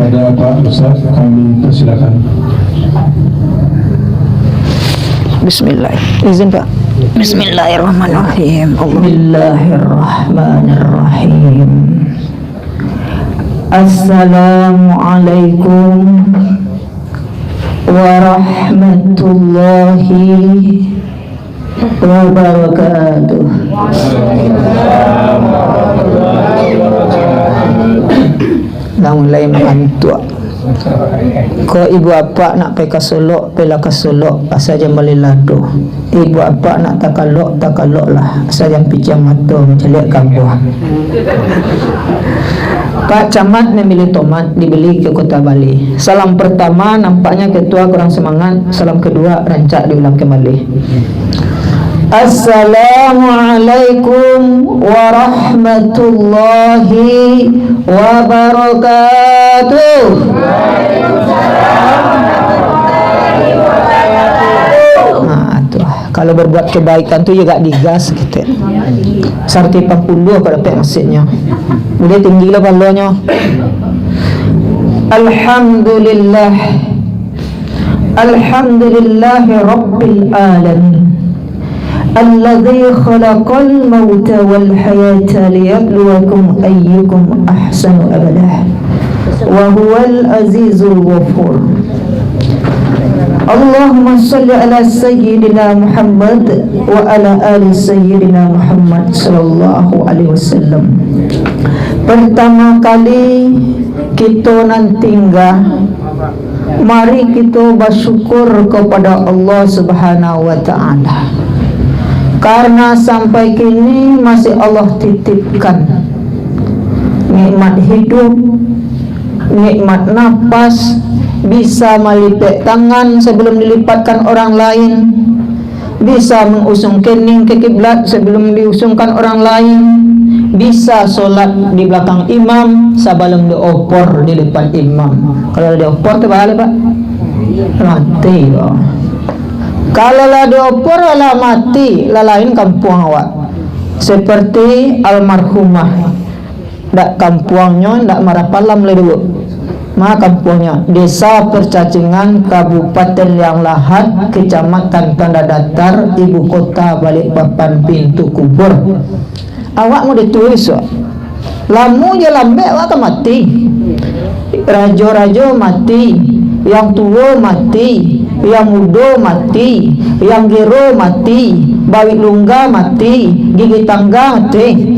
kepada Pak Ustaz kami persilakan. Bismillah. Izin Pak. Bismillahirrahmanirrahim. Bismillahirrahmanirrahim. Assalamualaikum warahmatullahi wabarakatuh. Dah mulai mengantuk. Ko ibu apa nak pergi kasolok, pergilah kasolok, asal jangan balik lado. Ibu apa nak takalok lah, asal jangan pijam mata macam lihat kabuh. Pak Camat memilih tomat dibeli ke Kota Bali. Salam pertama nampaknya ketua kurang semangat. Salam kedua rancak diulang kembali. Assalamualaikum warahmatullahi wabarakatuh. Kalau berbuat kebaikan tu juga digas kita. Sarti 40 kalau dapat masjidnya. Boleh tinggi lah palanya. Alhamdulillah. Alhamdulillahi Rabbil Alamin. Alladhi khalaqal mauta wal hayata liyabluwakum ayyukum ahsanu amalah. Wa huwal azizul ghafur. Allahumma salli ala sayyidina Muhammad wa ala ali sayyidina Muhammad sallallahu alaihi wasallam. Pertama kali kita nanti mari kita bersyukur kepada Allah Subhanahu wa taala. Karena sampai kini masih Allah titipkan nikmat hidup, nikmat nafas, bisa melipet tangan sebelum dilipatkan orang lain, bisa mengusung kening ke kiblat sebelum diusungkan orang lain, bisa solat di belakang imam sebelum diopor di depan imam. Kalau diopor tu bahaya Pak, mati ya. Kalau lah diopor lah mati, lah lain kampung awak. Seperti almarhumah, dak kampungnya dak Marapalam le dulu. Maka kampungnya Desa Percacingan, Kabupaten Liang Lahat, Kecamatan Tanda Datar, Ibu Kota Balikpapan, Pintu Kubur. Awak mau ditulis lamu je lambe awak mati. Rajo-rajo mati, yang tua mati, yang muda mati, yang gero mati, bawit lungga mati, gigi tangga mati.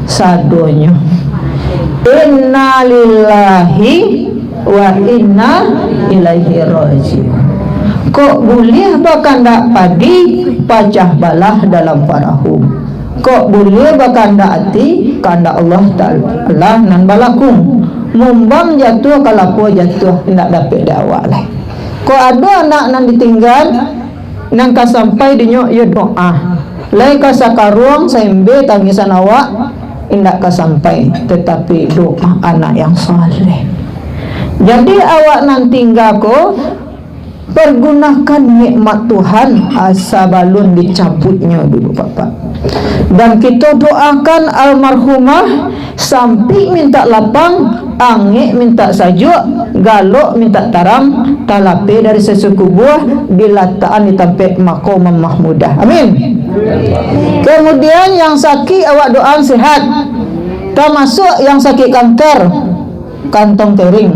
Sadonya inna lillahi wa inna ilaihi raji'un. Kok boleh bahkan tak padi pacah balah dalam parahu. Kok boleh bahkan tak hati kanda Allah Ta'ala nan balakum. Mumbang jatuh kalau jatuh tidak dapat dakwah lah. Kok ada anak nan ditinggal nang ka sampai dinyo ya doa. Lai ka sakarung saimbe tangisan awak indak ka sampai, tetapi doa anak yang saleh. Jadi awak nan tinggal ko pergunakan nikmat Tuhan asa balun dicabutnya dulu Bapak. Dan kita doakan almarhumah sampai minta lapang, angin minta sajuk, galok minta taram, talape dari sesuku buah bilataan ditampe maqamah mahmudah. Amin. Kemudian yang sakit awak doa sehat. Termasuk yang sakit kanker, kantong kering.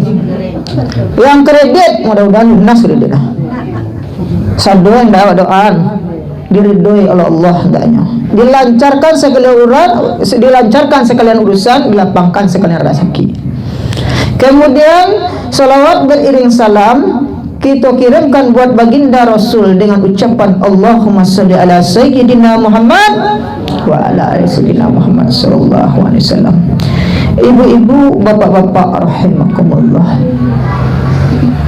Yang kredit mudah-mudahan lunas kreditnya. Sadu yang awak doaan diridhoi oleh Allah hendaknya. Dilancarkan sekalian urusan, dilapangkan sekalian rezeki. Kemudian salawat beriring salam kita kirimkan buat baginda Rasul dengan ucapan Allahumma salli ala sayyidina Muhammad wa ala ali sayyidina Muhammad sallallahu alaihi wasallam. Ibu-ibu, bapak-bapak rahimakumullah.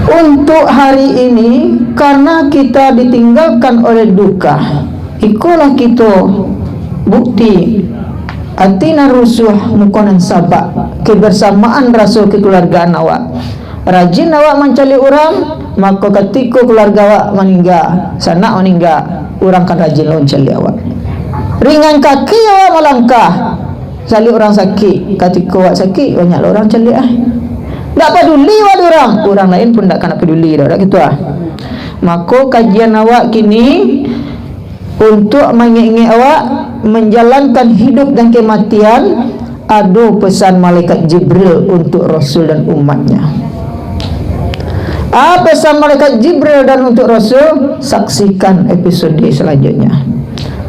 Untuk hari ini karena kita ditinggalkan oleh duka, ikulah kita bukti atina rusuh mukonan sabak kebersamaan Rasul kekeluargaan awak. Rajin awak mencari orang, maka ketika keluarga awak meninggal, sanak meninggal, orang kan rajin mencari awak. Ringan kaki awak melangkah, cari orang sakit. Ketika awak sakit, banyak orang cari Tak peduli wad orang lain pun tak kena peduli dah gitu ah. Maka kajian awak kini untuk mengingat awak menjalankan hidup dan kematian, ada pesan malaikat Jibril untuk Rasul dan umatnya. Pesan malaikat Jibril dan untuk Rasul, saksikan episode selanjutnya.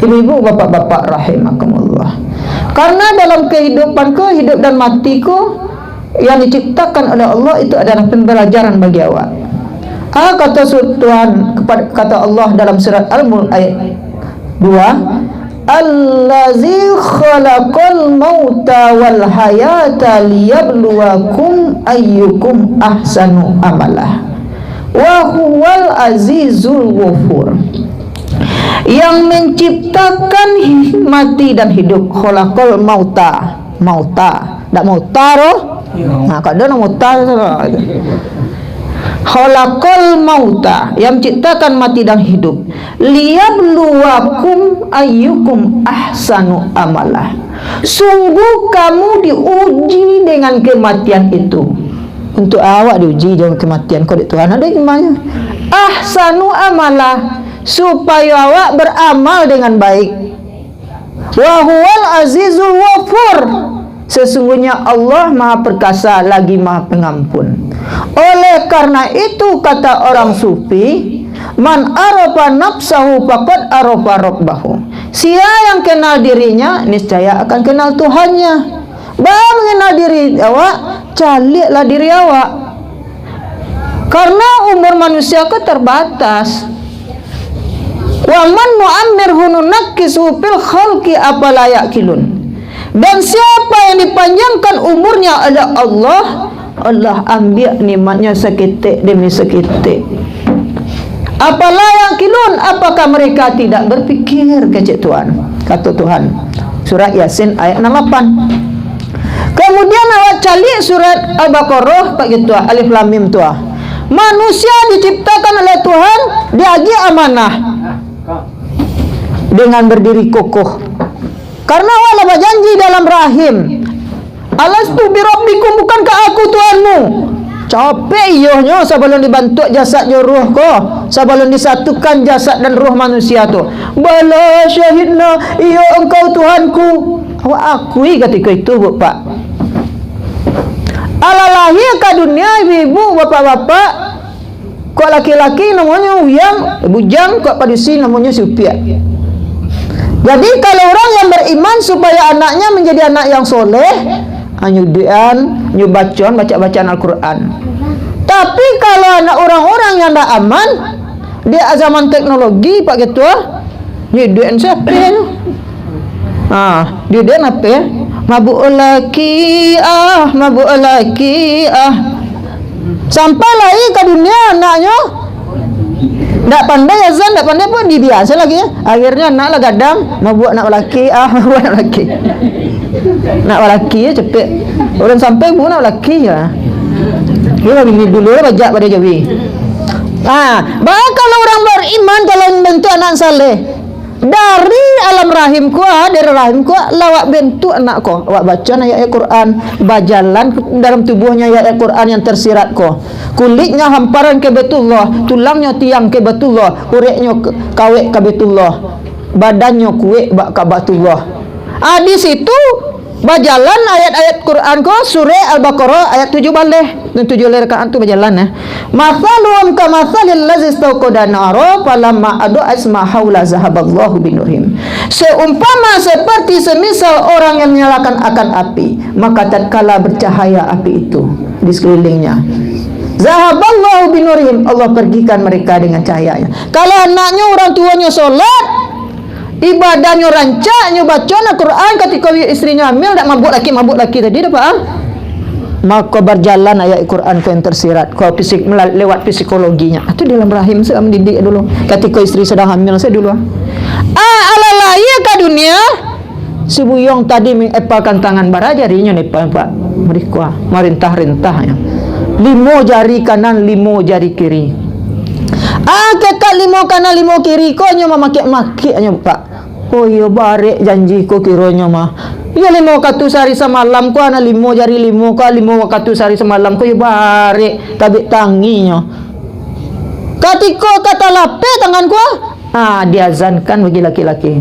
Ibu-ibu, bapak-bapak rahimakumullah. Karena dalam kehidupanku, hidup dan matiku yang diciptakan oleh Allah itu adalah pembelajaran bagi awak. Kata Tuhan, kata Allah dalam surat Al-Mulk ayat 2, Allazi khalaqal mauta wal hayata liyabluwakum ayyukum ahsanu amalah wa huwal azizul ghafur. Yang menciptakan mati dan hidup, khalaqal mauta, tak mauta roh. Nah, kadang mauta khalaqal mauta, yang menciptakan mati dan hidup, liyabluwakum ayyukum ahsanu amalah. Sungguh kamu diuji dengan kematian itu. Untuk awak diuji dengan kematian, kau Tuhan ada hikmahnya. Ahsanu amalah, supaya awak beramal dengan baik. Wa huwal azizul ghafur, sesungguhnya Allah Maha Perkasa lagi Maha Pengampun. Oleh karena itu kata orang sufi, man arafa nafsahu faqad arafa rabbahu. Siapa yang kenal dirinya, niscaya akan kenal Tuhannya. Baru mengenal diri awak, caliklah diri awak. Karena umur manusia itu terbatas. Wa man nu'ammirhu nunakkisuhu fil khalqi afala ya'qilun. Dan siapa yang dipanjangkan umurnya oleh Allah, Allah ambil nikmatnya seketik demi seketik. Apalah yang kilun, apakah mereka tidak berfikir, kecik Tuhan, kata Tuhan. Surat Yasin ayat 68. Kemudian awak calik surat Al-Baqarah begitu, alif lam mim tu. Manusia diciptakan oleh Tuhan, diagi amanah dengan berdiri kokoh. Karena Allah berjanji dalam rahim, alastu bi rabbikum, bukankah aku Tuhanmu? Capek iyohnya sebelum dibentuk jasad ruh ko, sebelum disatukan jasad dan ruh manusia tu. Bala syahidna, iyo engkau Tuhanku. Awak akui ketika itu, Bapak. Allah lahir ke dunia, ibu-ibu, bapak-bapak, kok laki-laki namanya Uyang, bujang, kok padusi namanya Supiat. Jadi kalau orang yang beriman supaya anaknya menjadi anak yang soleh, nyudian, nyubacon, baca-bacaan Al-Quran. Tapi kalau anak orang-orang yang tidak aman, dia zaman teknologi, Pak Ketua, nyudian siapa? Nyudian apa ya? Mabuk laki, mabuk laki, sampai lagi ke dunia anaknya tak pandai azan, tak pandai pun dibiasa lagi ya. Akhirnya anak lah gadang, mabuk anak laki, mabuk anak laki. Nak laki ya cepet. Orang sampai pun nak laki ya. Dia bini dulu lah bajak pada Jawi. Bahkan kalau orang beriman, kalau bentuk anak saleh, dari alam rahimku, dari rahimku lawak bentuk anakku, awak baca ayat Quran, bajalan dalam tubuhnya ayat Quran yang tersirat ko. Kulitnya hamparan ke Baitullah, tulangnya tiang ke Baitullah, ureknya kawek ke Baitullah, badannya kuek ke Baitullah. Di situ bajalan ayat-ayat Quran ko, surah Al-Baqarah ayat 7 balik, 7 rakaat tu berjalan ya. Mathaluhum kamathalil ladzi istawqada nara falamma ada'a asma haula zahaballahu binurihim. Seumpama seperti semisal orang yang menyalakan akan api, maka tatkala bercahaya api itu di sekelilingnya, zahaballahu binurihim, Allah pergikan mereka dengan cahayanya. Kalau anaknya orang tuanya solat, ibadahnya rancaknya baca Al-Quran, ketika istrinya hamil tak mabuk laki tadi dah faham? Maka berjalan ayat Quran yang tersirat lewat psikologinya. Itu dalam rahim saya mendidik dulu. Ketika istri sedang hamil saya dulu. Alalaya ke dunia, si buyong tadi mengepalkan tangan bara jarinya nih Pak. Mereka merintah-rintahnya. 5 jari kanan, 5 jari kiri. Kekat 5 kanan, 5 kiri, kau nyo memakai-makai Pak. Oh iya barek janji ko kiranya mah. Ya 5 waktu sehari semalam ko ana 5 jari 5 ko 5 waktu sehari semalam ko ya bare tabik tanginya. Ketika kata lape tangan ko, diazankan bagi laki-laki.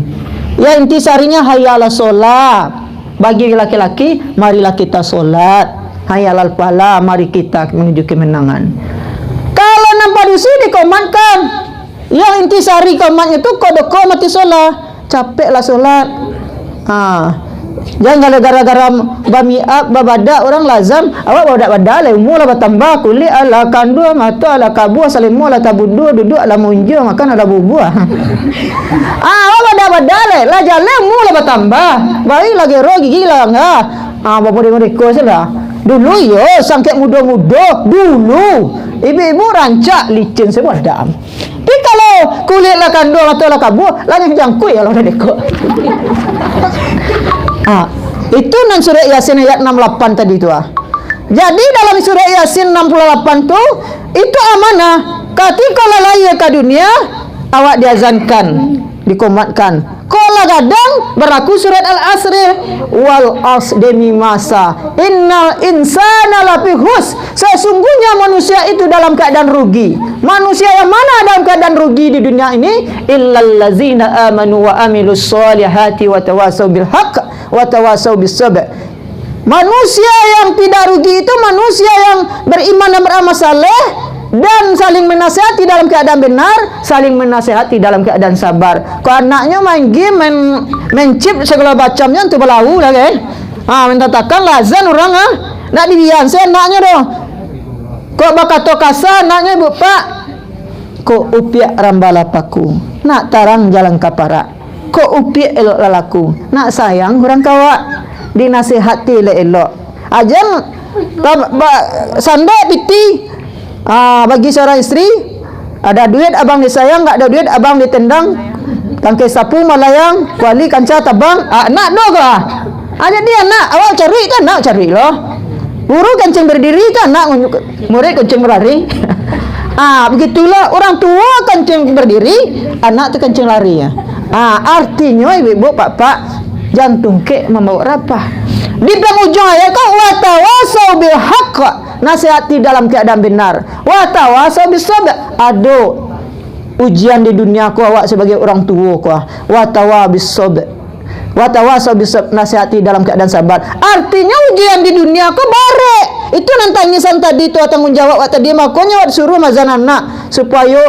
Ya intisarinya hayya 'alas solat. Bagi laki-laki, marilah kita solat. Hayya 'alal falah, mari kita menuju kemenangan. Kalau nampak di sini dikomankan, yang intisari komannya tu kodoko mati solat, capeklah solat. Jangan gara-gara bamiak babada orang lazam awak badak-badak lah umur lah bertambah kulit ala kandua mata ala kabu asalimu ala tabudu duduk ala munjung makan ala bubuah. Awak badak-badak lah jalan umur lah bertambah bayi lagi roh gigi lah enggak. Bapak-bapak salah dulu yo sangkek muda-muda dulu ibu-ibu rancak licin semua dam. Tapi kalau kulit lah kandung atau lah kabu lah yang jangkut ya lah udah dekok. Itu nan surah Yasin ayat 68 tadi tu. Jadi dalam surah Yasin 68 tu itu amanah. Ketika lalai ke dunia awak diazankan, dikomatkan. Kalau gadang berlaku surat Al-Asr wal as demi masa. Innal insana lafi hus. Sesungguhnya manusia itu dalam keadaan rugi. Manusia yang mana dalam keadaan rugi di dunia ini? Illal ladzina amanu wa amilus solihati wa tawasau bil haqq wa tawasau bis sabr. Manusia yang tidak rugi itu manusia yang beriman dan beramal saleh dan saling menasihati dalam keadaan benar, saling menasihati dalam keadaan sabar. Kalau anaknya main game, main chip segala macamnya untuk berlalu lagi. Mentatakan lazan orang nak dibiasa anaknya doh. Kok bakato kasar anaknya ibu pak. Kok upiak rambala paku. Nak tarang jalan kapara. Kok upiak elok lalaku. Nak sayang orang kawak. Dinasihati elok. Ajang sandai piti. Bagi seorang istri ada duit abang disayang, tak ada duit abang ditendang, tangkai sapu malayang, kuali kanca tabang. Nak do ke? Ada dia nak awak cari kan nak cari loh. Guru kencing berdiri kan nak murid kencing berlari. Begitulah orang tua kencing berdiri, anak tu kencing lari ya. Artinya ibu-ibu pak-pak jantung kek membawa rapah. Di penghujung ayat kau watawasau bil haqq, nasihati dalam keadaan benar. Watawasau bis sabr, ado ujian di dunia ku awak sebagai orang tua ku. Watawasau bis sabr, watawasau bis sabr, nasihati dalam keadaan sabar. Artinya ujian di dunia ku bare. Itu nantangisan tadi tu tanggung jawab awak tadi makanya awak suruh mazan anak supaya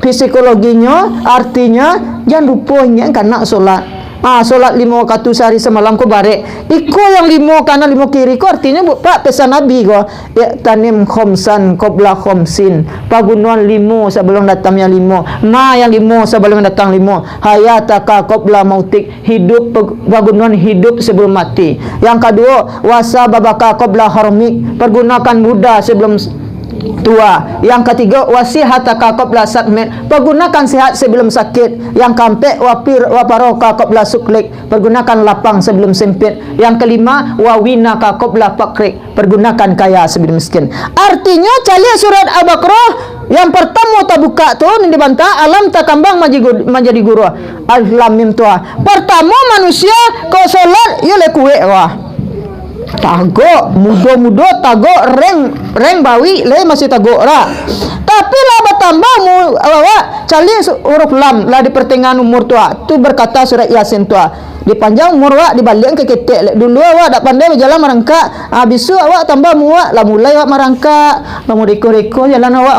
psikologinya artinya jangan lupanya kan nak solat. Solat 5 waktu sehari semalam ko bare. Iko yang 5 kanan 5 kiri ko artinya pak pesan Nabi ko. Ya tanim khomsan qabla khomsin. Pagunuan 5 sebelum datangnya 5. Yang 5 sebelum datang 5. Hayataka qabla mautik. Hidup pagunuan hidup sebelum mati. Yang kedua wasababaka qabla harmik. Pergunakan muda sebelum tua. Yang ketiga wasihataka qabla sakmet, pergunakan sehat sebelum sakit. Yang keempat waparoka qabla suklik, pergunakan lapang sebelum sempit. Yang kelima wawinaka qabla fakrik, pergunakan kaya sebelum miskin. Artinya cali surat Al-Baqarah yang pertama tak buka tu ni dibantah alam tak kambang menjadi guru. Alif lam mim tu. Pertama manusia kau solat yo le kuwe wah. Tagok muda-muda tagok reng bawi le masih tagok ra. Tapi lah bertambah awak cali huruf lam lah di pertengahan umur tua. Tu berkata surat Yasin tua. Di panjang umur awak dibalik ke ketek. Dulu awak tak pandai berjalan merangkak. Bisu awak tambah muak lah mulai awak merangkak. Lah reko-reko jalan awak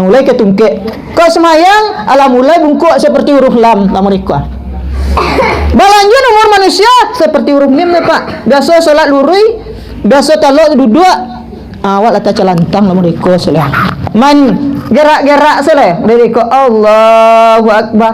mulai ke tungkek. Kau semayang ala mulai bungkuk seperti huruf lam lah mereka. Balanjut umur manusia seperti huruf mim pak. Biasa solat lurui, biasa talak duduk. Awak lata celantang lah mereka salah. Man gerak-gerak salah. Mereka Allahu Akbar.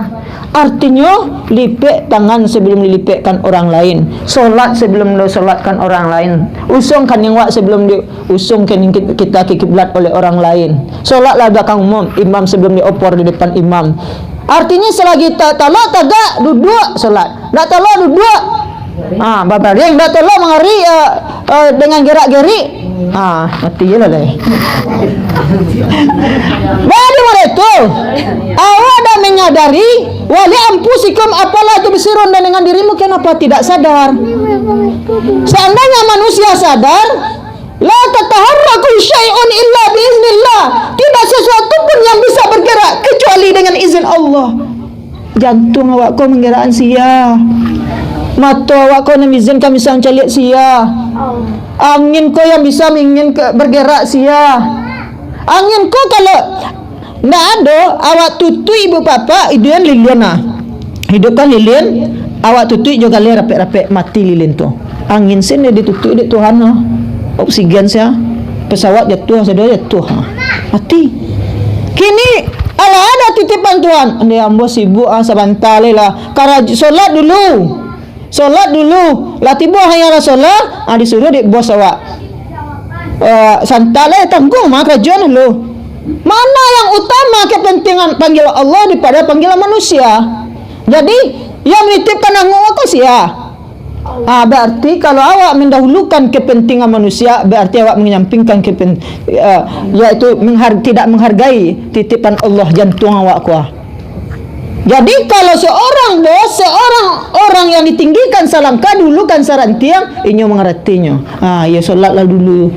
Artinya lipek tangan sebelum dilipekkan orang lain. Solat sebelum disolatkan orang lain. Usungkan yang wak sebelum diusungkan yang kita ke kiblat oleh orang lain. Solatlah belakang umum, imam sebelum diopor di depan imam. Artinya selagi tak talak tagak duduk solat. Tak talak duduk Babaring dah tolong mengari dengan gerak-gerik. Mati je lah. Bagi mereka awak dah menyadari wali ampusikum apalah tubsirun, dan dengan dirimu kenapa tidak sadar? Seandainya manusia sadar, la tataharraku syai'un illa biiznillah, tidak sesuatu pun yang bisa bergerak kecuali dengan izin Allah. Jantung awak kau menggerakkan sia, mata awak kau yang izinkan bisa mencalik sia, angin kau yang bisa bergerak sia. Angin kau kalau ndak ada, awak tutui ibu bapa idian lilin hidupkan lilin, awak tutui juga le rapek-rapek mati lilin tu. Angin sini ditutui di Tuhan oksigen sia, pesawat jatuh saja jatuh mati. Kini ala ada titipan Tuhan, ande ambo sibuk sebentar lah, karena solat dulu lah tiba hayala solat disuruh di bos awak santai tanggung mah kerjaan dulu. Mana yang utama kepentingan panggil Allah daripada panggilan manusia? Jadi yang menitipkan anguk aku sia. Berarti kalau awak mendahulukan kepentingan manusia, berarti awak menyampingkan yaitu tidak menghargai titipan Allah jantung awak kuah. Jadi kalau seorang bos, seorang orang yang ditinggikan salangkah dulu kan sarantiang, inyo mengertinya. Ya solatlah dulu.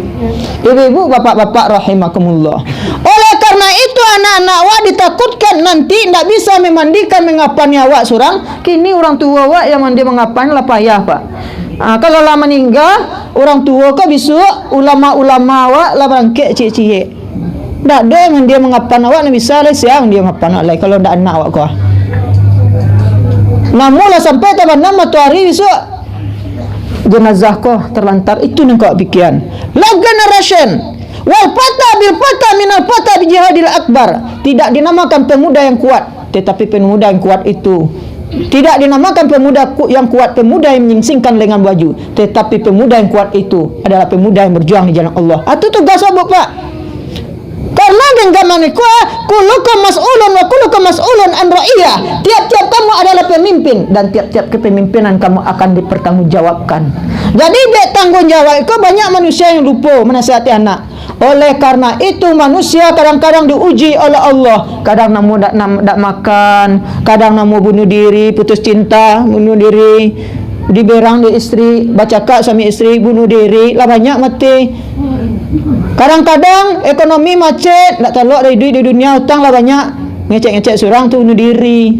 Ibu-ibu, bapak-bapak rahimakumullah. Oleh karena itu anak-anak awak ditakutkan nanti tidak bisa memandikan mengapani awak surang. Kini orang tua awak yang mandi mengapan lah payah pak. Kalau lah meninggal orang tua kau besok ulama-ulama awak lah bangkit cik-cik. Tak ada yang dia mengapan awak nak bisa lah siang dia mengapan awak kalau tak anak awak kau. Namun lah sampai tabanan matahari besok jenazah kau terlantar. Itu yang kau pikiran. La generation wal fata bil fata minal fata bi jihadil akbar. Tidak dinamakan pemuda yang kuat, tetapi pemuda yang kuat itu tidak dinamakan pemuda yang kuat, pemuda yang menyingsingkan lengan baju, tetapi pemuda yang kuat itu adalah pemuda yang berjuang di jalan Allah. Itu tugas abuk pak. Karena genggaman kuat, kulukum mas'ulun wa kulukum mas'ulun an ra'iyah. Tiap-tiap kamu adalah pemimpin dan tiap-tiap kepemimpinan kamu akan dipertanggungjawabkan. Jadi tanggung jawab itu banyak manusia yang lupa menasihati anak. Oleh karena itu manusia kadang-kadang diuji oleh Allah. Kadang namu tak makan, kadang namu bunuh diri, putus cinta, bunuh diri, diberang di istri, bacakak suami istri, bunuh diri, lah banyak mati. Kadang-kadang ekonomi macet, tak telok dari duit di dunia, hutang lah banyak, ngecek-ngecek surang tu bunuh diri.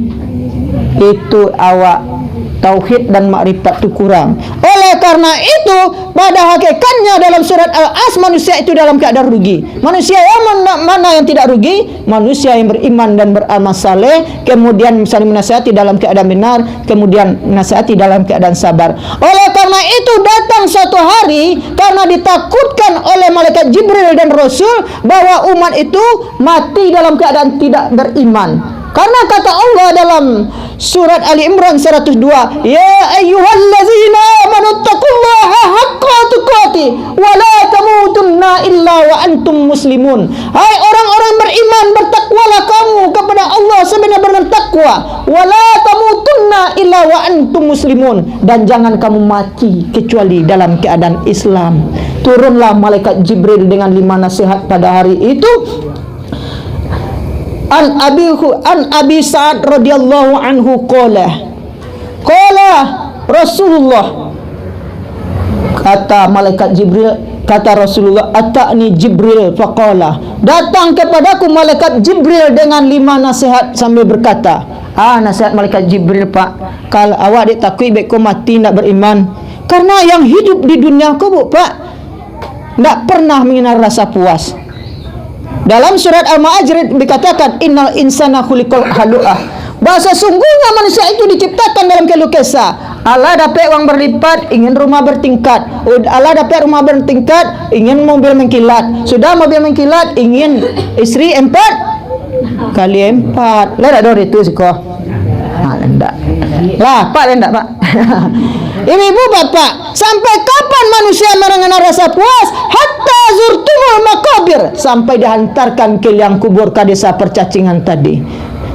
Itu awak tauhid dan makrifat itu kurang. Oleh karena itu pada hakikatnya dalam surat Al-As manusia itu dalam keadaan rugi. Manusia yang mana yang tidak rugi? Manusia yang beriman dan beramal saleh, kemudian saling menasihati dalam keadaan benar, kemudian menasihati dalam keadaan sabar. Oleh karena itu datang suatu hari karena ditakutkan oleh malaikat Jibril dan Rasul bahwa umat itu mati dalam keadaan tidak beriman. Karena kata Allah dalam surat Ali Imran 102, ya ayyuhallazina amanu taqullaha haqqa tuqatih wa la tamutunna illa wa antum muslimun. Hai orang-orang beriman, bertakwalah kamu kepada Allah sebenar-benar takwa, wa la tamutunna illa wa antum muslimun, dan jangan kamu mati kecuali dalam keadaan Islam. Turunlah malaikat Jibril dengan 5 nasihat pada hari itu. An Abi Sa'ad radhiyallahu anhu qala Rasulullah, kata malaikat Jibril, kata Rasulullah, ata'ni Jibril faqala, datang kepadaku malaikat Jibril dengan 5 nasihat sambil berkata, nasihat malaikat Jibril pak, kalau awak ditakui baik kau mati nak beriman, karena yang hidup di dunia kau pak tak pernah mengenal rasa puas. Dalam surat Al-Ma'arij dikatakan innal insana khuliqal halu'ah, bahasa sungguhnya manusia itu diciptakan dalam keluh kesah. Allah dapat uang berlipat, ingin rumah bertingkat. Allah dapat rumah bertingkat, ingin mobil mengkilat. Sudah mobil mengkilat, ingin istri 4 kali 4. Lah ada itu siko. Enggak. Lah, Pak enggak, Pak. Ibu-ibu, bapak, sampai kapan manusia mengenal rasa puas? Hatta zurtumul makabir, sampai dihantarkan ke liang kubur ke desa percacingan tadi.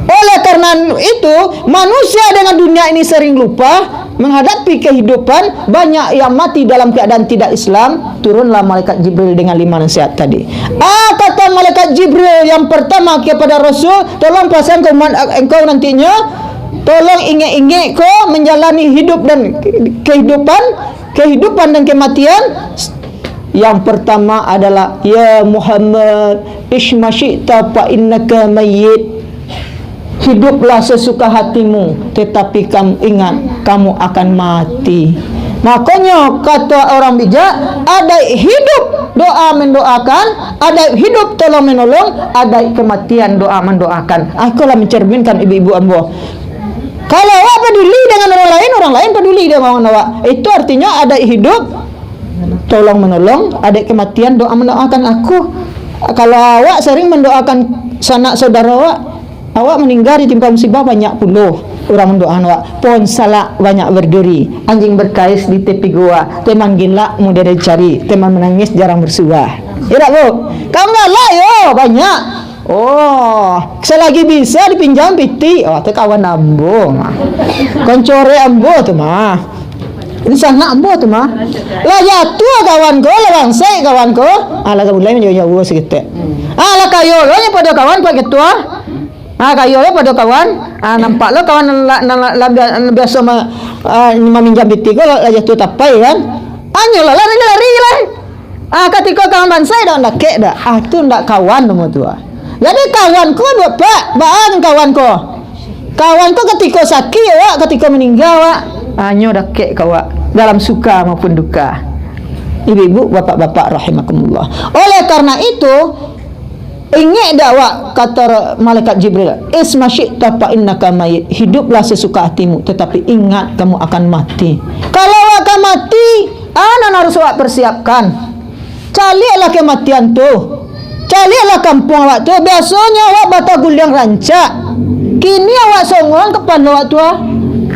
Oleh karena itu, manusia dengan dunia ini sering lupa, menghadapi kehidupan, banyak yang mati dalam keadaan tidak Islam. Turunlah malaikat Jibril dengan 5 nasihat tadi. Kata malaikat Jibril yang pertama kepada Rasul, tolong pasang engkau nantinya, tolong ingat-ingat kau menjalani hidup dan kehidupan dan kematian. Yang pertama adalah, ya Muhammad, ishma syi'ta fa innaka mayyit. Hiduplah sesuka hatimu, tetapi kamu ingat kamu akan mati. Makanya kata orang bijak, ada hidup doa mendoakan, ada hidup tolong menolong, ada kematian doa mendoakan. Akulah mencerminkan ibu-ibu ambo. Kalau awak peduli dengan orang lain peduli dengan awak. Itu artinya ada hidup tolong menolong, ada kematian doa mendoakan aku. Kalau awak sering mendoakan sanak saudara awak meninggal ditimpa musibah, banyak puluh orang mendoakan awak. Pohon salak banyak berduri, anjing berkais di tepi gua, teman gila mudah dicari, teman menangis jarang bersuah. Ya tak bu? Kau galak yo banyak. Oh, selagi bisa dipinjam piti. Oh, tu kawan ambo. Koncore ambo tu mah. Ini sana ambo tu mah. Lah jatuh kawan ko, lah bangsai kawan ko. Lah mulai menjauh-jauh sikit. Lah kayo lo nya pada kawan pak ketua. Kayo lo pada kawan. Nampak lo kawan biasa meminjam piti ko lah jatuh tapai kan. Anyo lah lari lah. Ketika kawan bangsai dah ndak kek dah. Tu ndak kawan semua tu. Jadi kawan ko bapak, baan kawan ko. Kawan ko ketika sakit awak, ketika meninggal awak. Nyo dah kek kawak dalam suka maupun duka. Ibu-ibu, bapak-bapak rahimakumullah. Oleh karena itu, ingat dak awak kata malaikat Jibril, isma syi'ta fa innaka mayyit. Hiduplah sesuka hatimu, tetapi ingat kamu akan mati. Kalau awak akan mati, harus awak persiapkan. Carilah kematian tu. Carilah kampung awak tu. Biasanya awak Bataguliang rancak. Kini awak songong kepada awak tu.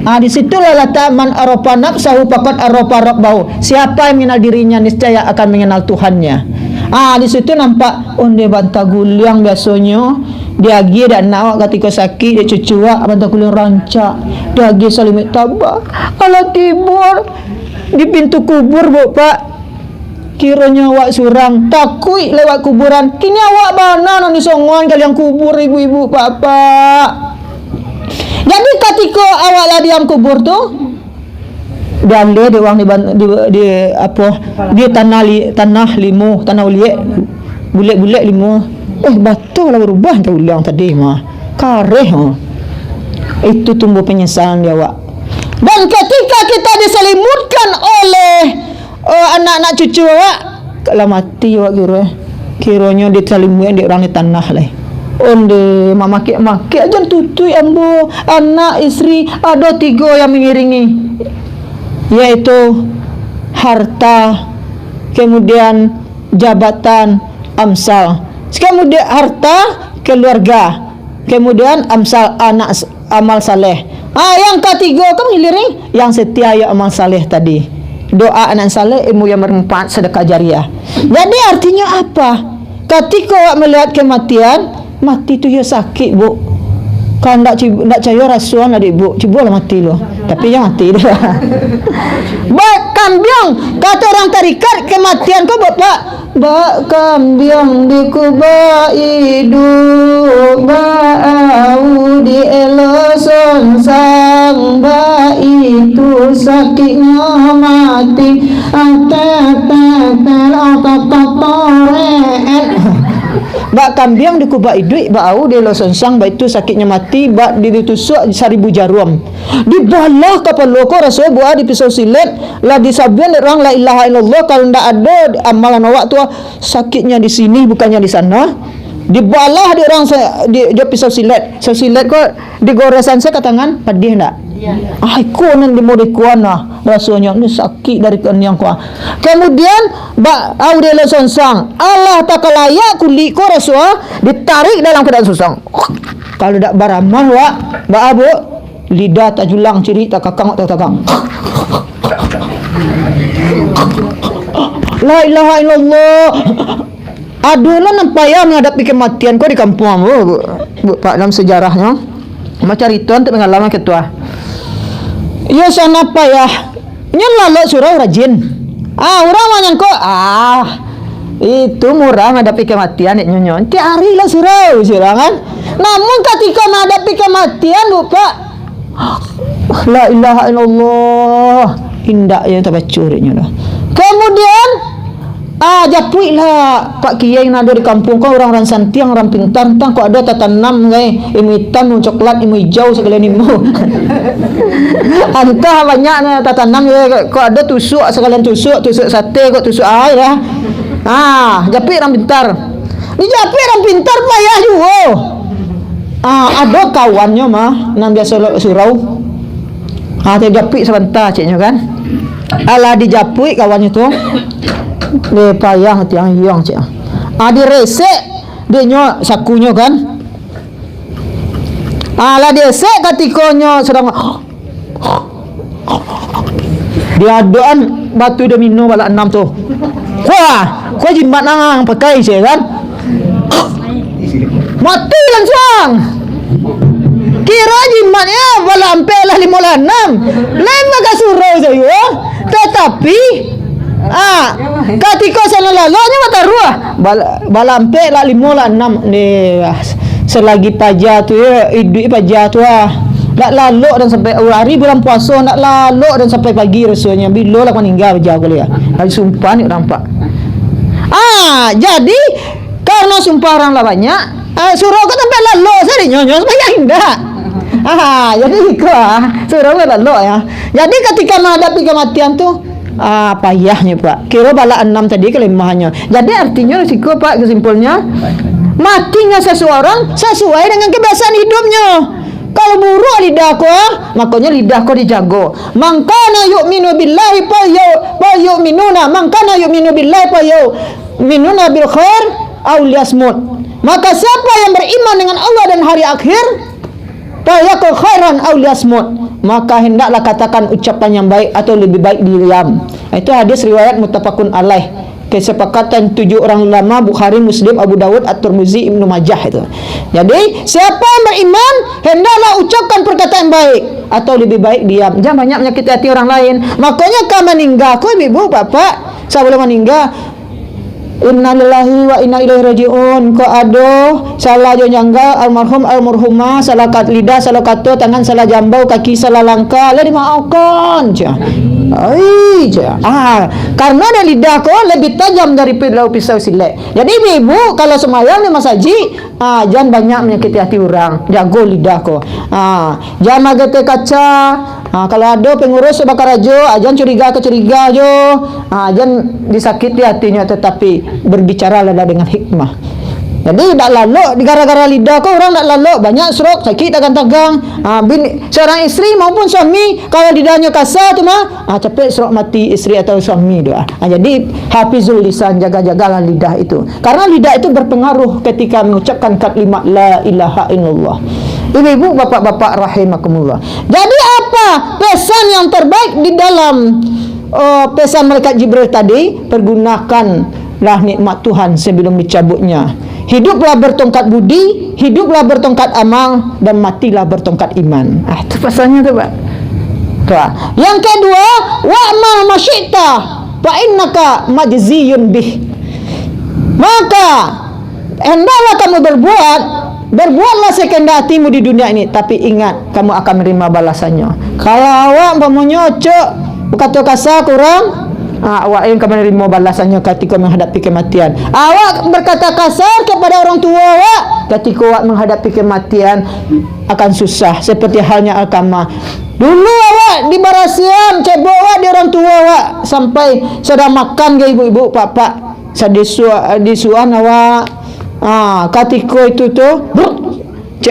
Di situlah letak man arafa nafsahu faqad arafa rabbahu. Siapa yang mengenal dirinya niscaya akan mengenal Tuhannya. Di situ nampak onde Bataguliang biasanya dia agi dan nawak ketika sakit dia cucuak Bataguliang rancak. Dia agi salimit tabak. Kalau tibur di pintu kubur bapak. Kiranya awak surang takut lewat kuburan. Kini awak mana nang disongon kalian kubur ibu-ibu bapak. Jadi ketika awak lah diam kubur tu, dan dia uang di apa? Dia tanah limu, tanah uliek, bulat-bulat limu. Batu lah berubah ke ulang tadi mah. Kareh. Itu tumbuh penyesalan dia awak. Dan ketika kita diselimutkan oleh anak-anak cucu awak, kalau mati awak kiranya ditalimuin di orang di tanah lah. Onde mamak aja tutui ambo, anak istri ada 3 yang mengiringi, yaitu harta, kemudian jabatan, amsal, kemudian harta, keluarga, kemudian amsal, anak, amal saleh. Yang ketiga kan mengiring yang setia ya amal saleh tadi. Doa anak saleh, ilmu yang bermanfaat, sedekah jariah. Jadi artinya apa? Ketika awak melihat kematian, mati tu ya sakit bu. Kan nak caya rasuan adik bu, cubalah mati lo. Tapi jangan mati dah. Bak kambiang, kata orang tarikat kematian kau bapak. Bak kambiang di kubah hidup, bau di eloson sang, bak itu sakitnya mati. Bak kambiang di kubak idui, bau di losonsang, bak itu sakitnya mati, bak ditusuk 1000 jarum. Dibalah kepala ko rasul buah di pisau silet, lah disabian orang la ilaha illallah. Kalau ndak ada amalan awak tu sakitnya di sini bukannya di sana. Dibalah di orang di pisau silet. Pisau silet ko digoresan saya ke tangan, pedih ndak? Aku nan di mode kuana rasanya ni sakit dari kenyang kuah. Kemudian bak aude le sonsang Allah tak layak kuli ko rasul ditarik dalam keadaan susang. Kalau dak baraman wa bak abu lidah tak julang ciri tak kakang tak kakang. La ilaha illallah. Adulah nampaya menghadapi kematian ko di kampung bu Pak dalam sejarahnya. Macam cerita untuk pengalaman ketua. Ya sana payah. Nyen lalu surau rajin. Orang manyan ko. Itu murah menghadapi kematian nyonya. Tiap hari lah surau kan. Namun ketika menghadapi kematian lupa. La ilaha illallah. Indah yang terbaca nyonya. Kemudian japui lah Pak Kiai yang ada di kampung kau orang santiang orang pintar tang kau ada tatanam ngai ilmu hitam ilmu coklat ilmu hijau segala ilmu antah banyak tatanam kau ada tusuk sekalian tusuk sate kau tusuk air lah japui orang pintar di japui orang pintar payah juga ada kawannya mah nang biasa surau dia japui sebentar ciknya kan ala di japui kawannya tu dia payah tiang hiang cik. Dia resek dia nyok sakunya kan. Lah dia resek ketikanya sedang dia adoan batu dia minum bala 6 tu. Wah, kau jimat nang pakai cik kan. Mati langsung. Kira jimatnya bala ampe lah 5 6. Lain maka surau saya. Tetapi ketika sana lalanya mata ruah balampe lah 5 lah 6 ni selagi pajak tu ya iduk pajak tu nak lalu dan sampai hari bulan puasa nak lalu dan sampai pagi rasanya bila lah meninggal jauh kali ya hari sumpah ni nampak jadi karena sumpah orang lah banyak suruh kau sampai lalu saya nyonya supaya indah jadi suruh lalu ya jadi ketika menghadapi kematian tu payahnya Pak. Kira bala 6 tadi kelemahannya. Jadi artinya risiko Pak kesimpulannya matinya seseorang sesuai dengan kebiasaan hidupnya. Kalau buruk lidah kau, makanya lidah kau dijaga. Mangkana yu'minu billahi fa yu'minuna, mangkana yu'minu billahi fa yu'minuna bil khair aw liyasmut. Maka siapa yang beriman dengan Allah dan hari akhir, fa yakul khairan aw liyasmut, maka hendaklah katakan ucapan yang baik atau lebih baik diam. Itu hadis riwayat muttafaqun alaih, kesepakatan 7 orang ulama, Bukhari, Muslim, Abu Dawud, At-Tirmizi, Ibnu Majah itu. Jadi siapa yang beriman hendaklah ucapkan perkataan baik atau lebih baik diam. Jangan banyak menyakiti hati orang lain. Makanya kalau meninggal kau ibu bapak sebelum meninggal innalillahi wa inna ilaihi rajiun. Kau aduh salah janggal almarhum almarhumah, salah kat lidah, salah kata tangan, salah jambau, kaki salah langkah, lah dimaafkan je. Karena ada lidah kau lebih tajam dari pisau silet. Jadi ibu kalau semayang di masjid jangan banyak menyakiti hati orang, jaga lidah kau. Jangan magete kaca. Kalau ada pengurus bakar aja, jangan curiga jo. Jangan disakiti hatinya, tetapi berbicaralah dengan hikmah. Jadi tak lalu gara-gara lidah kau orang tak lalu banyak serok sakit tagang-tagang. Seorang isteri maupun suami kalau lidahnya kasar tu capek serok mati isteri atau suami doa. Jadi hafizul lisan, jaga-jagalah lidah itu. Karena lidah itu berpengaruh ketika mengucapkan kalimat la ilaha illallah. Ibu-ibu, bapak-bapak rahimakumullah. Jadi apa pesan yang terbaik di dalam pesan malaikat Jibril tadi? Pergunakanlah nikmat Tuhan sebelum dicabutnya. Hiduplah bertongkat budi, hiduplah bertongkat amal, dan matilah bertongkat iman. Itu pesannya tu Pak. Yang kedua, wa'ma masyita fa innaka majziyun bih. Maka hendaklah kamu berbuatlah sekehendak hatimu di dunia ini, tapi ingat kamu akan menerima balasannya. Kalau awak menyocok berkata kasar kurang, awak yang akan menerima balasannya ketika menghadapi kematian. Awak berkata kasar kepada orang tua awak, ketika awak menghadapi kematian akan susah. Seperti halnya Alkamah. Dulu awak di barasian cebok awak di orang tua awak sampai sedang makan ke ibu-ibu bapak disuan awak. Ketika itu tu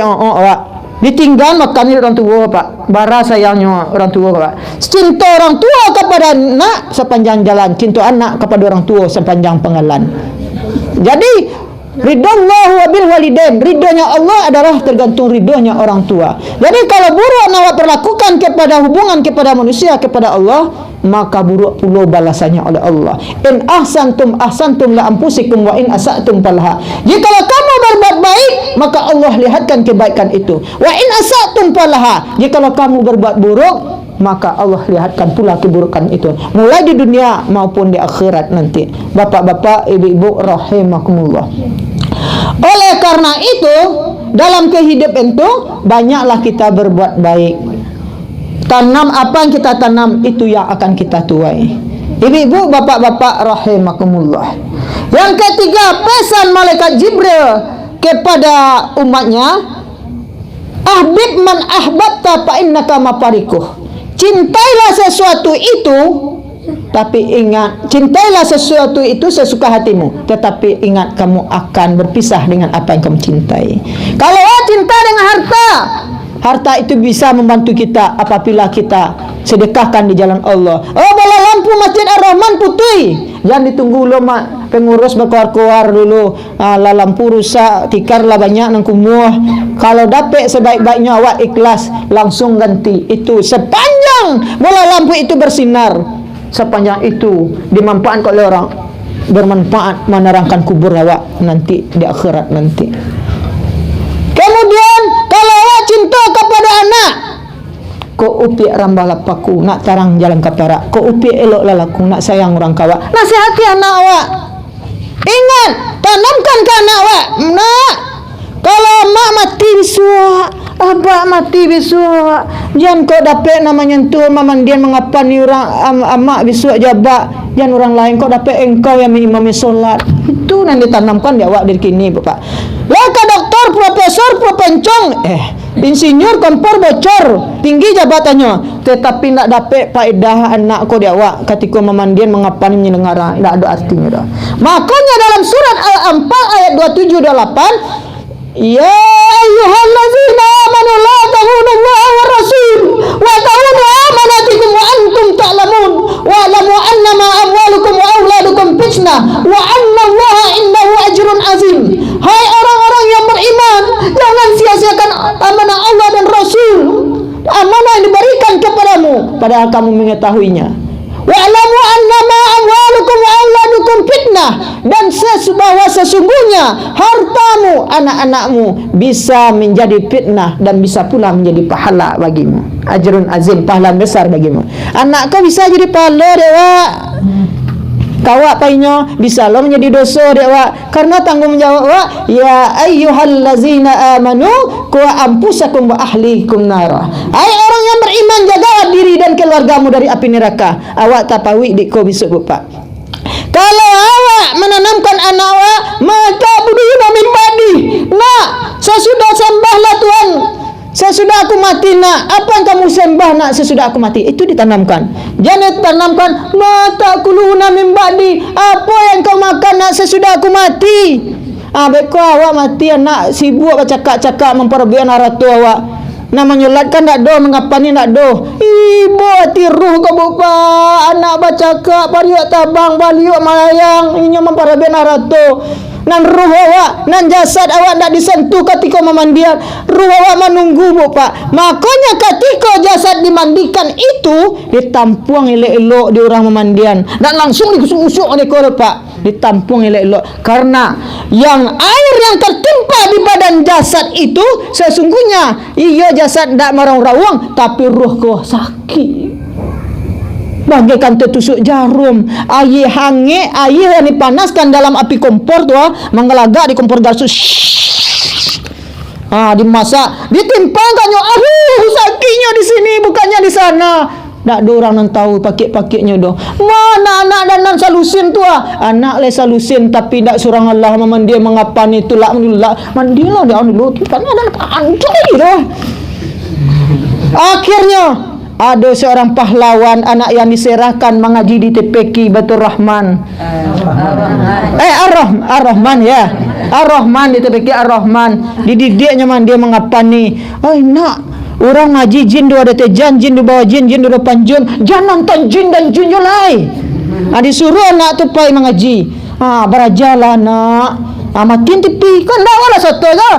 awak ditinggal makan orang tua Pak. Bara sayangnya orang tua Pak. Cinta orang tua kepada anak sepanjang jalan, cinta anak kepada orang tua sepanjang penggalan. Jadi ridallahu wa bil walidain, ridhonya Allah adalah tergantung ridhonya orang tua. Jadi kalau buruk awak perlakukan kepada hubungan kepada manusia kepada Allah, maka buruk pula balasannya oleh Allah. In ahsantum ahsantum la anfusikum wa in asatum falaha. Jikalau kamu berbuat baik, maka Allah lihatkan kebaikan itu. Wa in asatum falaha. Jikalau kamu berbuat buruk, maka Allah lihatkan pula keburukan itu mulai di dunia maupun di akhirat nanti. Bapak-bapak, ibu-ibu rahimakumullah. Oleh karena itu, dalam kehidupan itu banyaklah kita berbuat baik. Tanam apa yang kita tanam, itu yang akan kita tuai. Ibu-ibu, bapak-bapak rahimakumullah. Yang ketiga, pesan malaikat Jibril kepada umatnya, ahbib man ahbabta fa innaka mafarikuh. Cintailah sesuatu itu, tapi ingat, cintailah sesuatu itu sesuka hatimu, tetapi ingat kamu akan berpisah dengan apa yang kamu cintai. Kalau cinta dengan harta, harta itu bisa membantu kita apabila kita sedekahkan di jalan Allah. Oh, bola lampu Masjid Ar-Rahman putih, jangan ditunggu dulu mak pengurus berkuar-kuar dulu. La lampu rusak, tikarlah banyak nang kumuh. Kalau dapat sebaik-baiknya awak ikhlas, langsung ganti. Itu sepanjang bola lampu itu bersinar, sepanjang itu dimanfaatkan oleh orang, bermanfaat menerangkan kubur awak nanti di akhirat nanti. Kemudian kalau awak cinta kepada anak, ko upi rambah lapaku nak tarang jalan kapara, ko upi elok lalaku nak sayang orang kawa. Nasihati anak awak, ingat, tanamkan ke anak awak, nak, kalau mak mati besok, abah mati besok, jangan kau dapat namanya tu mamandian mengapa ni orang amak besok jabat, jangan orang lain kau dapat engkau yang mengimami solat. Itu yang ditanamkan di awak dari kini, bapak. Laka doktor, profesor, pencong, insinyur, kompor, bocor, tinggi jabatannya, tetapi nak dapat faedah anak kau di awak ketika memandian mengapa ni mendengar, tidak ada artinya dah. Makanya dalam surat Al-Anfal ayat 27-28, ya ayyuhallazina amanu la tahunullaha wa rasul wa tahunu amanatikum wa antum ta'lamun wa alamu annama amwalukum wa auladukum fitnah wa annallaha indahu ajrun azim. Hai orang-orang yang beriman, jangan sia-siakan amanah Allah dan Rasul, amanah yang diberikan kepadamu padahal kamu mengetahuinya. Wa'lamu annama amwalukum wa auladukum fitnah, dan bahwa sesungguhnya hartamu, anak-anakmu bisa menjadi fitnah dan bisa pula menjadi pahala bagimu. Ajrun azim, pahala besar bagimu. Anak kau bisa jadi pahala dewa, kawak painyo bisa lo menjadi dosa dewa, karena tanggung jawab wa ya ayyuhallazina amanu qu anfusakum wa ahlikum nara. Hai orang yang beriman, jagalah diri dan keluargamu dari api neraka. Awak tak pawi dik ko besok bapak. Kalau awak menanamkan anak awak, maka buduna min ba'di, nak sesudah sembahlah Tuhan, sesudah aku mati nak, apa yang kamu sembah nak sesudah aku mati, itu ditanamkan. Jangan tanamkan mata kuluna min ba'di, apa yang kau makan nak sesudah aku mati. Beko awak mati anak sibuk bercakap-cakap memperbian harta awak, nak menyolatkan tak do, mengapa ni tak do. Ibu hati ruh kau bapak, anak bercakap pariuk tabang baliuk malayang, ini memperbian harta. Nan ruh awak, nan jasad awak tak disentuh ketika memandian, ruh awak menunggu bapak. Makanya ketika jasad dimandikan itu ditampuang elok-elok di orang memandian, dan langsung diusuk-usuk oleh kau pak, ditampung elok-elok, karena yang air yang tertimpa di badan jasad itu sesungguhnya iya jasad tak marang-rawang, tapi ruh kau sakit bagaikan tertusuk jarum. Air hangat, air yang dipanaskan dalam api kompor tu, mengelagak di kompor gas tu, dimasak, ditimpangkannya, aduh sakitnya di sini bukannya di sana. Tak ada orang yang tahu pakit-pakitnya doh. Mana anak dan nan salusin tu anak le salusin, tapi tak surang Allah mandi mengapa ni tulak mandilah dia dulu tipanya dan anjay dah. Akhirnya ada seorang pahlawan anak yang diserahkan mengaji di TPQ Batur Rahman. Ar-Rahman ya. Ar-Rahman di TPQ Ar-Rahman. Dididiknya man dia mengapa ni? Nak orang ngaji jin do ada tejan, jin di bawah jin di depan jin. Jangan nonton jin dan jin julai. Disuruh anak tu pai mengaji. Berajalah nak. Matiin TV kan dah wala satu je.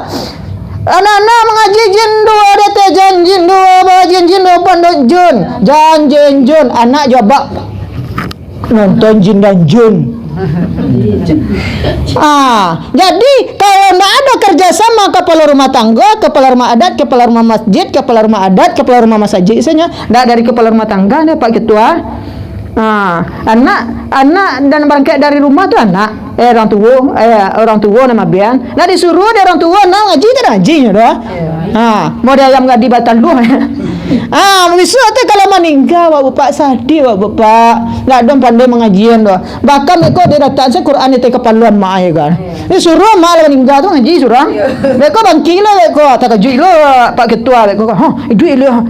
Anak-anak mengaji jin dua ada tejan jin dua bawah jin dua pandang jin. Jangan jin. Anak jawab nonton jin dan jin. Jadi kalau tidak ada kerjasama kepala rumah tangga, kepala rumah adat, kepala rumah masjid, kepala rumah adat, kepala rumah masjid, misalnya tidak dari kepala rumah tangga nih Pak Ketua. Anak dan bangkit dari rumah tu anak, orang tua nama bian. Nak disuruh dia orang tua nak ngaji tak ngajinya dah. Mau dia yang ngadi batal dua. Besok tu kalau meninggal wak bapak sedih wak bapak. Nak dong pandai mengajian dah. Bahkan mereka dia datang se Quran itu keperluan mak ya kan. Disuruh mak meninggal tu ngaji surah. Mereka bangkit lah mereka tak kaji lah Pak Ketua mereka. Duit lah.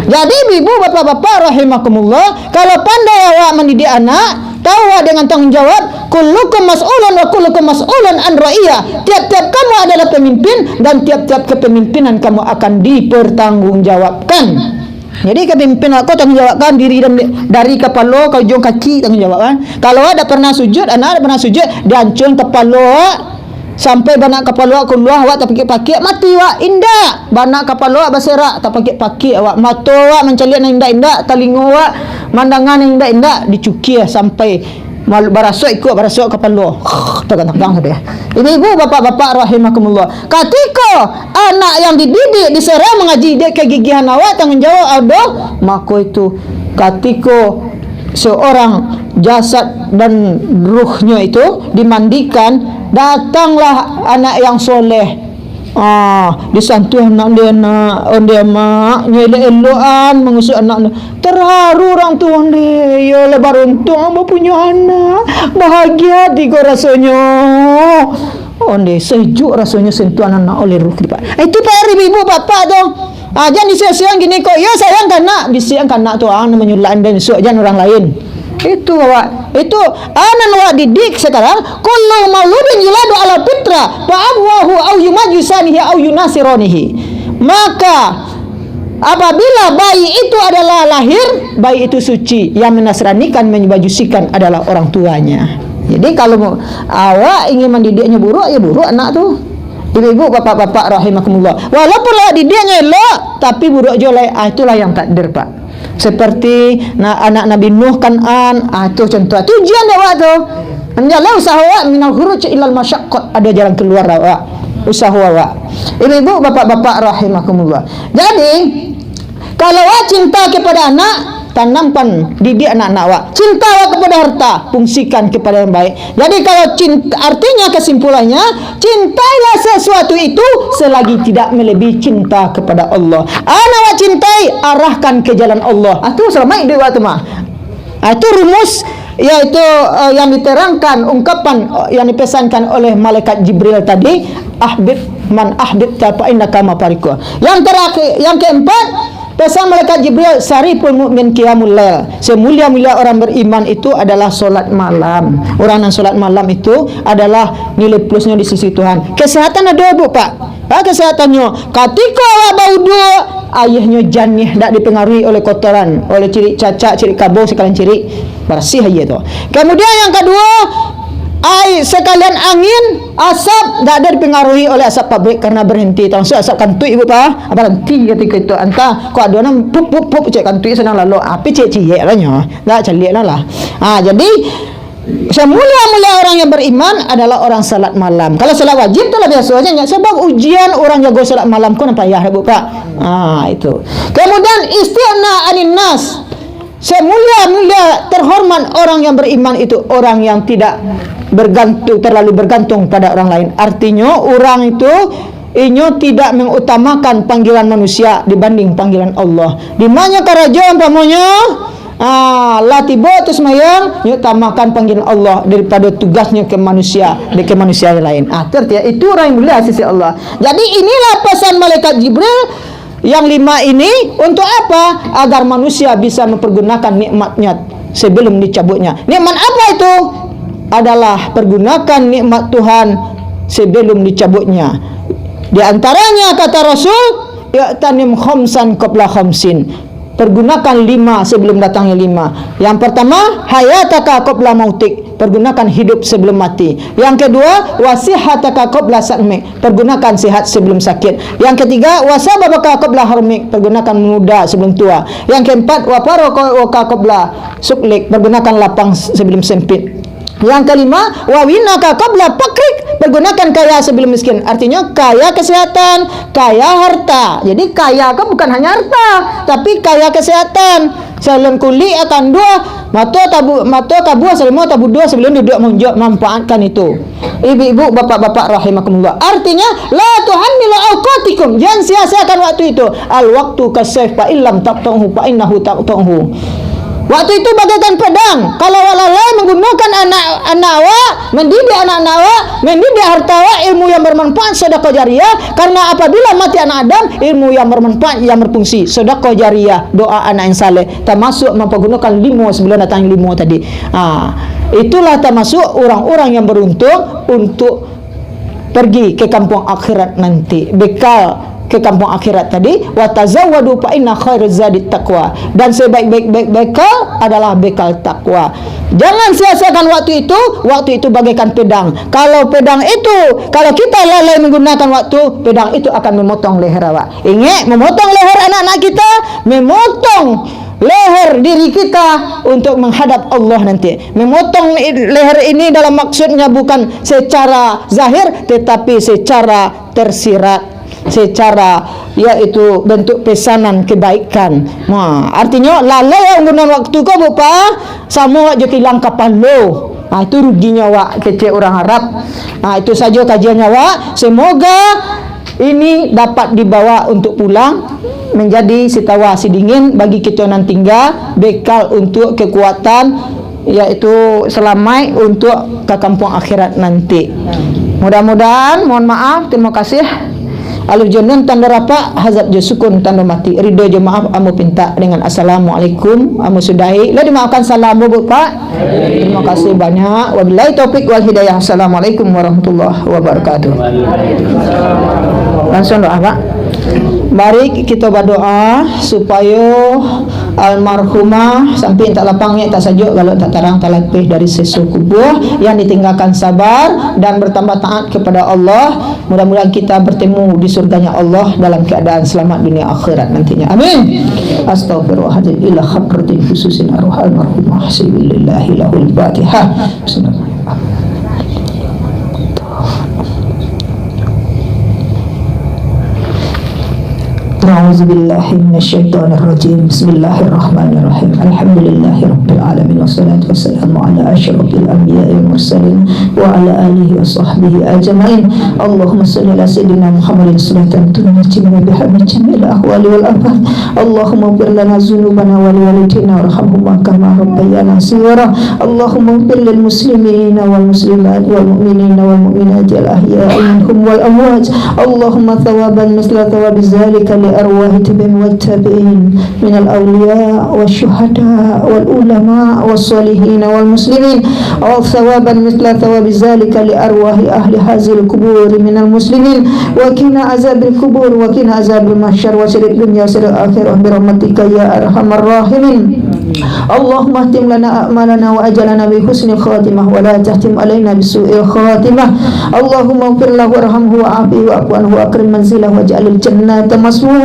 Jadi ibu bapak-bapak rahimakumullah, kalau pandai awak mendidik anak, tahu awak dengan tanggung jawab, kullukum mas'ulun wa kullukum mas'ulun an ra'iyah. Tiap-tiap kamu adalah pemimpin dan tiap-tiap kepemimpinan kamu akan dipertanggungjawabkan. Jadi kepemimpinan aku tanggung jawabkan diri dan dari kepala ke ujung kaki tanggung jawab kan. Kalau ada pernah sujud, anak ada pernah sujud, dihancur kepala sampai banak kepala awak keluar, awak tak pakai mati awak indah. Banak kepala awak berserak tak pakai awak, mata awak menceliak yang indah-indah, telinga awak mandangan yang indah-indah dicukir sampai barasuk kepala tegang-tegang saja. Ini ibu bapak-bapak rahimakumullah. Ketika anak yang dididik diserang mengaji dia kegigihan awak tanggung jawab ada, maka itu ketika seorang jasad dan ruhnya itu dimandikan, datanglah anak yang soleh. Disantuh anak dia mak nyelek-elokan mengusuk anak dia. Terharu orang tua dia. Ya lebar untung abah punya anak. Bahagia tiga rasanya. Dia sejuk rasanya sentuh anak oleh ruh kita. Itu Pak ibu bapak tu. Jangan disiang-siang gini kok. Ya sayang kanak. Disiang kanak tu menyulat dan esok jangan orang lain. Itu awak. Itu anak awak didik sekarang. Kullu mauludin yuladu ala fitra fa abwahu au yumajisanihi au yunasironihi. Maka apabila bayi itu adalah lahir, bayi itu suci, yang menasranikan menyajusikan adalah orang tuanya. Jadi kalau awak ingin mendidiknya buruk, ya buruk anak tu. Ibu-ibu bapak-bapak rahimakumullah. Walaupun awak didiknya elok, tapi buruk juga itulah yang takdir Pak. Seperti anak Nabi Nuh Kan'an, itu contoh. Itu ujian awak tu. Anjalah usaha awak minal khuruj ilal masyaqqat, ada jalan keluar awak. Usaha awak. Ibu-ibu bapak-bapak rahimakumullah. Jadi kalau awak cinta kepada anak, tanamkan didik anak-anak awak. Cinta awak kepada harta, fungsikan kepada yang baik. Jadi kalau cinta, artinya kesimpulannya, cintailah sesuatu itu selagi tidak melebihi cinta kepada Allah. Anak awak cintai, arahkan ke jalan Allah. Itu selama hidup awak tu mah. Itu rumus, yaitu yang diterangkan, ungkapan yang dipesankan oleh malaikat Jibril tadi, ahbib man ahbibta fa innaka mafarikuh. Yang terakhir, yang keempat, pesan malaikat Jibril, sariful mu'min qiyamul lail. Semulia-mulia orang beriman itu adalah solat malam. Orang yang solat malam itu adalah nilai plusnya di sisi Tuhan. Kesehatan ada bu Pak. Kesehatannya ketika awak bau dua, ayahnya janih, tak dipengaruhi oleh kotoran, oleh ciri cacat, ciri kabau, sekalian ciri bersih aja tu. Kemudian yang kedua, air sekalian angin, asap tak ada dipengaruhi oleh asap pabrik karena berhenti. Maksud asap kantui ibu Pak, apa nanti ketika itu entah kau ada orang pup cek kantui senang lalu api cek lah nya, tak celik lah. Jadi semulia-mulia orang yang beriman adalah orang salat malam. Kalau salat wajib tu lah biasanya, sebab ujian orang jago salat malam pun apa ya bu Pak. Itu. Kemudian istighna anin nas. Semulia-mulia terhormat orang yang beriman itu orang yang tidak terlalu bergantung pada orang lain. Artinya orang itu tidak mengutamakan panggilan manusia dibanding panggilan Allah. Di mana kerajaan umpamanya latibo tu semayang, utamakan panggilan Allah daripada tugasnya ke manusia yang lain. Tertiap itu orang yang mulia sisi Allah. Jadi inilah pesan malaikat Jibril yang 5 ini untuk apa? Agar manusia bisa mempergunakan nikmatnya sebelum dicabutnya. Nikmat apa itu? Adalah pergunakan nikmat Tuhan sebelum dicabutnya. Di antaranya kata Rasul, ya'tanim khamsan qabla khamsin. Pergunakan 5 sebelum datangnya 5. Yang pertama, hayataka qabla mautik. Pergunakan hidup sebelum mati. Yang kedua, wasihataka qabla sakmik. Pergunakan sehat sebelum sakit. Yang ketiga, wasababaka qabla harmik. Pergunakan muda sebelum tua. Yang keempat, wafaraka qabla suklik. Pergunakan lapang sebelum sempit. Yang kelima, wa winaka qabla fakrik, pergunakan kaya sebelum miskin. Artinya kaya kesehatan, kaya harta. Jadi kaya kan bukan hanya harta, tapi kaya kesehatan. Salun kuli akan dua, mata tabu selama tabu dua sebelum duduk memanfaatkan itu. Ibu-ibu, bapak-bapak rahimakumullah. Artinya la tuhammilu awqatikum, jangan sia-siakan waktu itu. Al waktu kasayf fa illam taqtahu fa innahu taqtahu. Waktu itu bagaikan pedang. Kalau lalai menggunakan anak-anak awak, mendidik anak-anak awak, mendidik harta awak, ilmu yang bermanfaat, sedekah jariyah. Karena apabila mati anak Adam, ilmu yang bermanfaat, yang berfungsi, sedekah jariyah, doa anak yang saleh, termasuk mempergunakan limo sebelum datang limo tadi. Itulah termasuk orang-orang yang beruntung untuk pergi ke kampung akhirat nanti. Bekal ke kampung akhirat tadi, wa tazawwadu fa inna khairaz zadi taqwa, dan sebaik-baik bekal adalah bekal takwa. Jangan sia-siakan waktu itu bagaikan pedang. Kalau kita lalai menggunakan waktu, pedang itu akan memotong leher awak. Ingat, memotong leher anak-anak kita, memotong leher diri kita untuk menghadap Allah nanti. Memotong leher ini dalam maksudnya bukan secara zahir, tetapi secara tersirat, secara yaitu bentuk pesanan kebaikan. Artinya lalai menggunakan waktu kau bupa sama aja hilang kapal lo. Itu ruginya wak kecil orang Arab. Itu saja kajiannya wak. Semoga ini dapat dibawa untuk pulang menjadi situasi dingin bagi kita nan tinggal, bekal untuk kekuatan, yaitu selamai untuk ke kampung akhirat nanti. Mudah-mudahan, mohon maaf, terima kasih. Alif jenun tanda rapat, hazab je sukun tanda mati. Ridho je maaf, amu pinta dengan assalamualaikum, amu sudahi. Lah dimaafkan salam bu Pak. Terima kasih banyak. Wabillahi taufik wal hidayah. Assalamualaikum warahmatullahi wabarakatuh. Langsung doa Pak. Mari kita berdoa supaya almarhumah sampai tak lapangnya tak sajuk kalau tak terang tak lepih dari sesu kubur, yang ditinggalkan sabar dan bertambah taat kepada Allah. Mudah-mudahan kita bertemu di surganya Allah dalam keadaan selamat dunia akhirat nantinya. Amin. Astaghfirullahaladzim ila hadratin khususin arwah almarhumah sabilillahi lahul fatihah. Bismillahirrahmanirrahim. أعوذ بالله من الشيطان الرجيم بسم الله الرحمن الرحيم الحمد لله رب العالمين والصلاة والسلام على أشرف الأنبياء والمرسلين وعلى آله وصحبه أجمعين اللهم صل على سيدنا محمد صلاة تنجينا بها من جميع الأهوال والآفات اللهم اغفر لنا ذنوبنا ولوالدينا وارحمهما كما ربيانا صغارا اللهم اغفر للمسلمين والمسلمات والمؤمنين والمؤمنات الأحياء منهم والأموات اللهم ثوابا مثل ثواب ذلك أرواح التابعين والتابعين من الأولياء والشهداء والعلماء والصالحين والمسلمين ثوابا مثل ثواب ذلك لأرواح أهل هذه القبور من المسلمين وقنا عذاب القبور وقنا عذاب المحشر وسر الدنيا وسر الآخرة برحمتك يا أرحم الراحمين اللهم اختم لنا أعمالنا وأجلنا بحسن الخاتمة ولا تختم علينا بسوء الخاتمة اللهم اغفر له وارحمه وعافه واعف عنه وأكرم منزله واجعل الجنة مسواه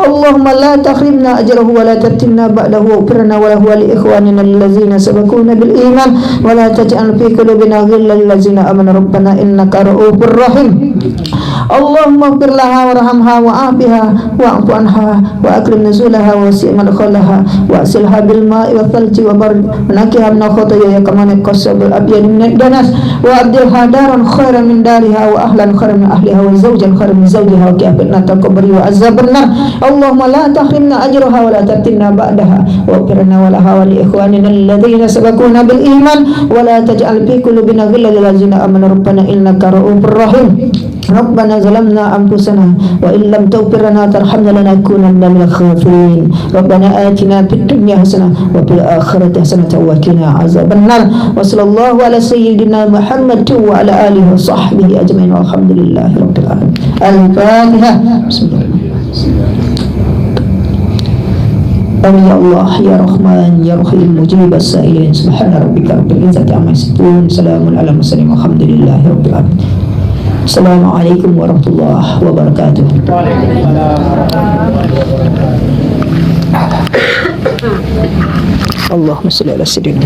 اللهم لا تحرمنا أجره ولا تفتنا بعده واغفرنا وله ولإخواننا الذين سبقونا بالإيمان ولا تجعل في قلوبنا غلا للذين آمنوا ربنا إنك رؤوف رحيم اللهم اغفر لها وارحمها وعافها واعف عنها وأكرم نزولها ووسع مدخلها وأغسلها بالماء والثلج وبرد ونقها من الخطايا كما نقى الثوب الأبيض من الدنس وأبدلها دارا خيرا من دارها وأهلا خيرا من أهلها وزوجا خيرا من زوجها وكأ فتنة القبر وعذاب النار اللهم لا تحرمنا أجرها ولا تفتنا بعدها واغفرنا ولها ولإخواننا الذين سبقونا بالإيمان ولا تجعل في قلوبنا غلا للذين آمنوا ربنا إنك رؤوف رحيم ربنا ظلمنا أنفسنا وإن لم تغفر لنا وترحمنا لنكونن من الخاسرين ربنا آتنا في الدنيا حسنة وفي الآخرة حسنة وقنا عذاب النار وصلى الله على سيدنا محمد وعلى آله وصحبه أجمعين والحمد لله رب العالمين الفاتحة بسم الله آمين يا الله يا رحمن يا رحيم مجيب السائلين سبحان ربك رب العزة عما يصفون سلام على المرسلين والحمد لله رب العالمين Assalamualaikum warahmatullahi wabarakatuh. Allahumma shalli ala sayyidina